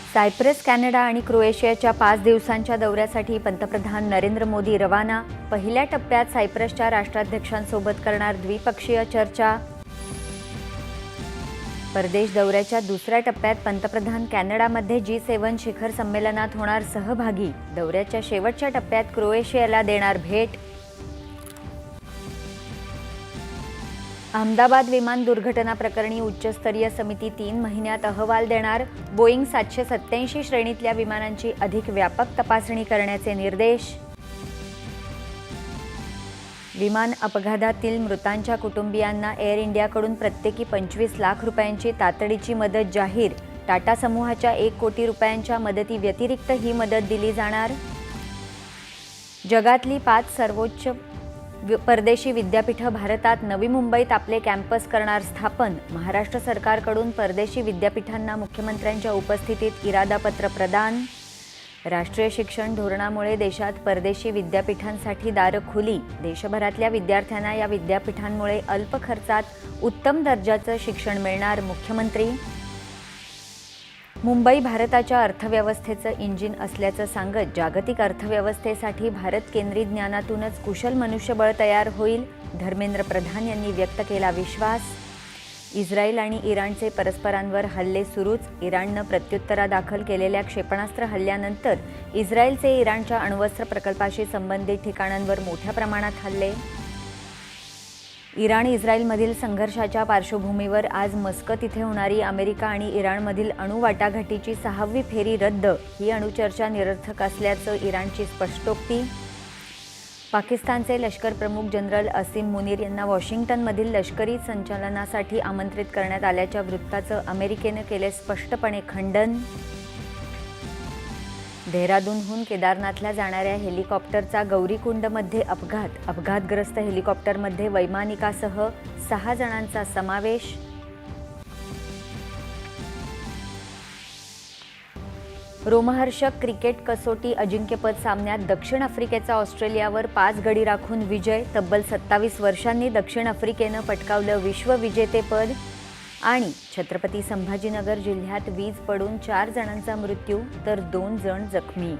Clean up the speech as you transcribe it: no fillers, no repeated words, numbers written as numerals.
Cyprus, Canada आणि क्रोएशियाच्या 5 दिवसांच्या दौऱ्यासाठी पंतप्रधान नरेंद्र मोदी रवाना। पहिल्या टप्प्यात सायप्रसच्या राष्ट्राध्यक्षांसोबत करणार द्विपक्षीय चर्चा। परदेश दौऱ्याच्या दुसऱ्या टप्प्यात पंतप्रधान कॅनडामध्ये G7 शिखर संमेलनात होणार सहभागी। दौऱ्याच्या शेवटच्या टप्प्यात क्रोएशियाला देणार भेट। अहमदाबाद विमान दुर्घटना प्रकरणी उच्चस्तरीय समिती 3 महिन्यात अहवाल देणार। बोईंग 787 श्रेणीतल्या विमानांची अधिक व्यापक तपासणी करण्याचे निर्देश। विमान अपघातातील मृतांच्या कुटुंबियांना एअर इंडियाकडून प्रत्येकी 25 लाख रुपयांची तातडीची मदत जाहीर। टाटा समूहाच्या 1 कोटी रुपयांच्या मदतीव्यतिरिक्त ही मदत दिली जाणार। जगातली 5 सर्वोच्च परदेशी विद्यापीठं भारतात नवी मुंबईत आपले कॅम्पस करणार स्थापन। महाराष्ट्र सरकारकडून परदेशी विद्यापीठांना मुख्यमंत्र्यांच्या उपस्थितीत इरादापत्र प्रदान। राष्ट्रीय शिक्षण धोरणामुळे देशात परदेशी विद्यापीठांसाठी दारं खुली। देशभरातल्या विद्यार्थ्यांना या विद्यापीठांमुळे अल्प खर्चात उत्तम दर्जाचं शिक्षण मिळणार। मुख्यमंत्री मुंबई भारताच्या अर्थव्यवस्थेचं इंजिन असल्याचं सांगत जागतिक अर्थव्यवस्थेसाठी भारत केंद्रित ज्ञानातूनच कुशल मनुष्यबळ तयार होईल। धर्मेंद्र प्रधान यांनी व्यक्त केला विश्वास। इस्रायल आणि इराणचे परस्परांवर हल्ले सुरूच। इराणनं प्रत्युत्तरादाखल केलेल्या क्षेपणास्त्र हल्ल्यानंतर इस्रायलचे इराणच्या अण्वस्त्र प्रकल्पाशी संबंधित ठिकाणांवर मोठ्या प्रमाणात हल्ले। इराण इस्रायलमधील संघर्षाच्या पार्श्वभूमीवर आज मस्कत इथे होणारी अमेरिका आणि इराणमधील अणु वाटाघाटीची 6वी फेरी रद्द। ही अणुचर्चा निरर्थक असल्याचं इराणची स्पष्टोक्ती। पाकिस्तानचे लष्कर प्रमुख जनरल असीम मुनीर यांना वॉशिंग्टनमधील लष्करी संचलनासाठी आमंत्रित करण्यात आल्याच्या वृत्ताचं अमेरिकेनं केले स्पष्टपणे खंडन। देहरादूनहून केदारनाथला जाणाऱ्या हेलिकॉप्टरचा गौरीकुंडमध्ये अपघात। अपघातग्रस्त हेलिकॉप्टरमध्ये वैमानिकासह 6 जणांचा समावेश। रोमहर्षक क्रिकेट कसोटी अजिंक्यपद सामन्यात दक्षिण आफ्रिकेचा ऑस्ट्रेलियावर 5 गडी राखून विजय। तब्बल 27 वर्षांनी दक्षिण आफ्रिकेनं पटकावलं विश्वविजेतेपद। आणि छत्रपती संभाजीनगर जिल्ह्यात वीज पडून 4 जणांचा मृत्यू तर 2 जण जखमी।